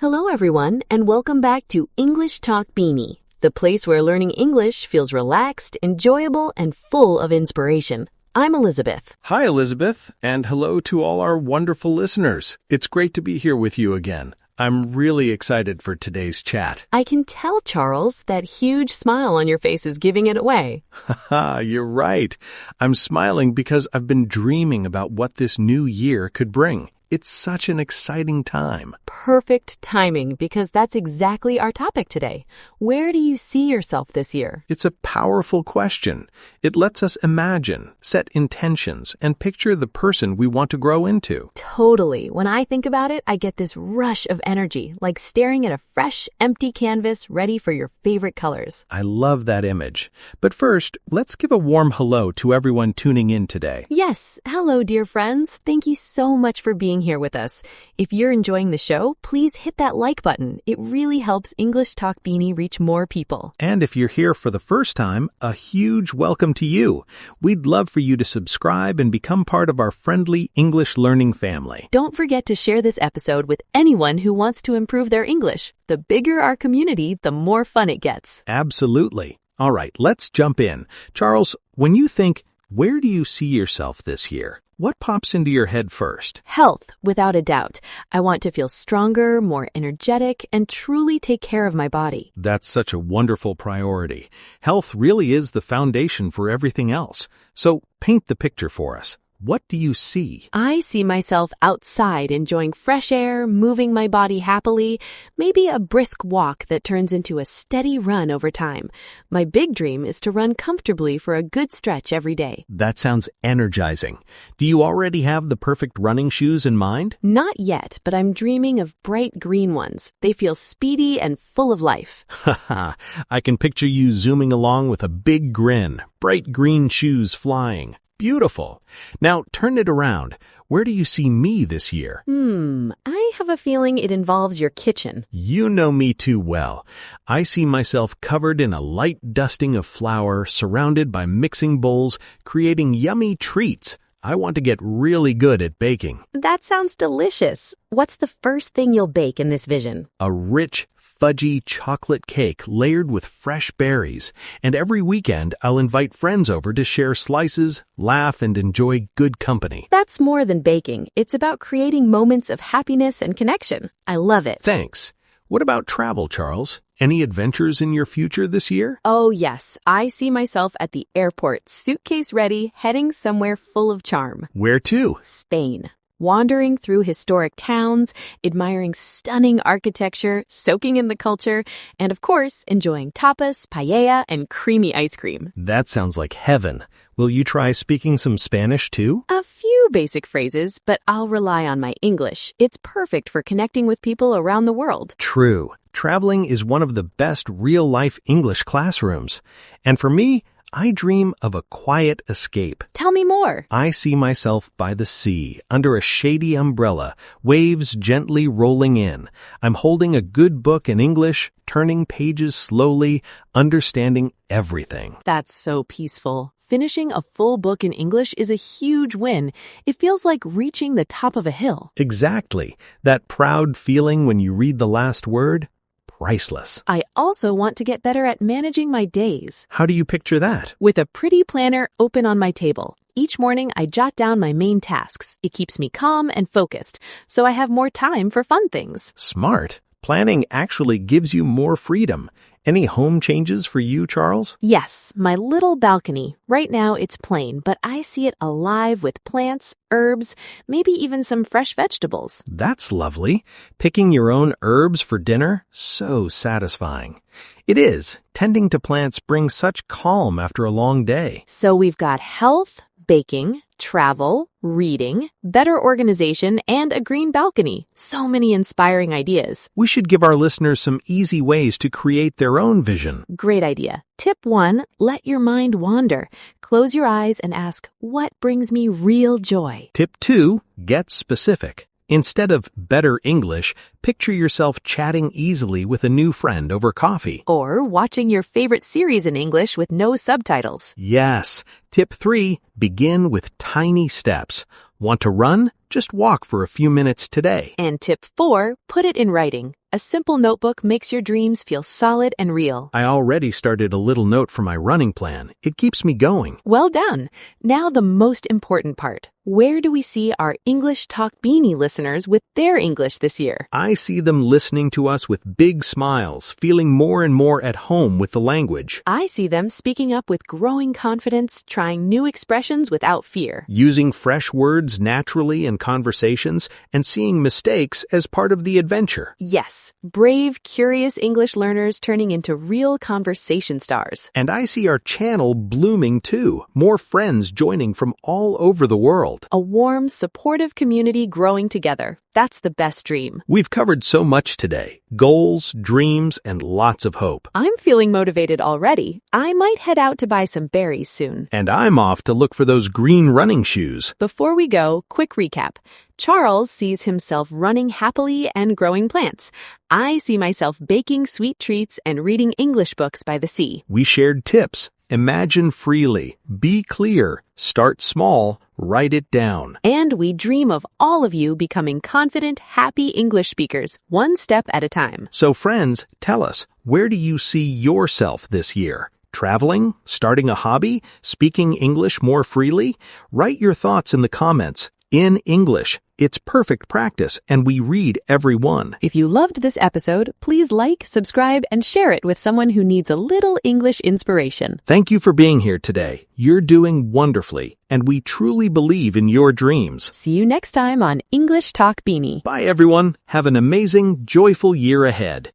Hello, everyone, and welcome back to English Talk Beanie, the place where learning English feels relaxed, enjoyable, and full of inspiration. I'm Elizabeth. Hi, Elizabeth, and hello to all our wonderful listeners. It's great to be here with you again. I'm really excited for today's chat. I can tell, Charles, that huge smile on your face is giving it away. Haha, you're right. I'm smiling because I've been dreaming about what this new year could bring. It's such an exciting time. Perfect timing, because that's exactly our topic today. Where do you see yourself this year? It's a powerful question. It lets us imagine, set intentions, and picture the person we want to grow into. Totally. When I think about it, I get this rush of energy, like staring at a fresh, empty canvas ready for your favorite colors. I love that image. But first, let's give a warm hello to everyone tuning in today. Yes. Hello, dear friends. Thank you so much for being here with us. If you're enjoying the show, please hit that like button. It really helps English Talk Beanie reach more people. And if you're here for the first time, a huge welcome to you. We'd love for you to subscribe and become part of our friendly English learning family. Don't forget to share this episode with anyone who wants to improve their English. The bigger our community, the more fun it gets. Absolutely. All right, let's jump in. Charles, when you think, where do you see yourself this year? What pops into your head first? Health, without a doubt. I want to feel stronger, more energetic, and truly take care of my body. That's such a wonderful priority. Health really is the foundation for everything else. So paint the picture for us. What do you see? I see myself outside enjoying fresh air, moving my body happily, maybe a brisk walk that turns into a steady run over time. My big dream is to run comfortably for a good stretch every day. That sounds energizing. Do you already have the perfect running shoes in mind? Not yet, but I'm dreaming of bright green ones. They feel speedy and full of life. Haha, I can picture you zooming along with a big grin, bright green shoes flying. Beautiful. Now turn it around. Where do you see me this year? I have a feeling it involves your kitchen. You know me too well. I see myself covered in a light dusting of flour, surrounded by mixing bowls, creating yummy treats. I want to get really good at baking. That sounds delicious. What's the first thing you'll bake in this vision? A rich, fudgy chocolate cake layered with fresh berries. And every weekend, I'll invite friends over to share slices, laugh, and enjoy good company. That's more than baking. It's about creating moments of happiness and connection. I love it. Thanks. What about travel, Charles? Any adventures in your future this year? Oh, yes. I see myself at the airport, suitcase ready, heading somewhere full of charm. Where to? Spain. Wandering through historic towns, admiring stunning architecture, soaking in the culture, and of course, enjoying tapas, paella, and creamy ice cream. That sounds like heaven. Will you try speaking some Spanish too? A few basic phrases, but I'll rely on my English. It's perfect for connecting with people around the world. True. Traveling is one of the best real-life English classrooms. And for me, I dream of a quiet escape. Tell me more. I see myself by the sea, under a shady umbrella, waves gently rolling in. I'm holding a good book in English, turning pages slowly, understanding everything. That's so peaceful. Finishing a full book in English is a huge win. It feels like reaching the top of a hill. Exactly. That proud feeling when you read the last word? Priceless. I also want to get better at managing my days. How do you picture that? With a pretty planner open on my table. Each morning, I jot down my main tasks. It keeps me calm and focused, so I have more time for fun things. Smart. Planning actually gives you more freedom. Any home changes for you, Charles? Yes, my little balcony. Right now it's plain, but I see it alive with plants, herbs, maybe even some fresh vegetables. That's lovely. Picking your own herbs for dinner? So satisfying. It is. Tending to plants brings such calm after a long day. So we've got health, baking, travel, reading, better organization, and a green balcony. So many inspiring ideas. We should give our listeners some easy ways to create their own vision. Great idea. Tip 1, let your mind wander. Close your eyes and ask, what brings me real joy? Tip 2, get specific. Instead of better English, picture yourself chatting easily with a new friend over coffee. Or watching your favorite series in English with no subtitles. Yes. Tip 3, begin with tiny steps. Want to run? Just walk for a few minutes today. And tip 4, put it in writing. A simple notebook makes your dreams feel solid and real. I already started a little note for my running plan. It keeps me going. Well done. Now the most important part. Where do we see our English Talk Beanie listeners with their English this year? I see them listening to us with big smiles, feeling more and more at home with the language. I see them speaking up with growing confidence, trying new expressions without fear. Using fresh words naturally in conversations and seeing mistakes as part of the adventure. Yes, brave, curious English learners turning into real conversation stars. And I see our channel blooming too, more friends joining from all over the world. A warm, supportive community growing together. That's the best dream. We've covered so much today. Goals, dreams, and lots of hope. I'm feeling motivated already. I might head out to buy some berries soon. And I'm off to look for those green running shoes. Before we go, quick recap. Charles sees himself running happily and growing plants. I see myself baking sweet treats and reading English books by the sea. We shared tips. Imagine freely, be clear, start small, write it down. And we dream of all of you becoming confident, happy English speakers, one step at a time. So friends, tell us, where do you see yourself this year? Traveling? Starting a hobby? Speaking English more freely? Write your thoughts in the comments. In English. It's perfect practice, and we read every one. If you loved this episode, please like, subscribe, and share it with someone who needs a little English inspiration. Thank you for being here today. You're doing wonderfully, and we truly believe in your dreams. See you next time on English Talk Beanie. Bye, everyone. Have an amazing, joyful year ahead.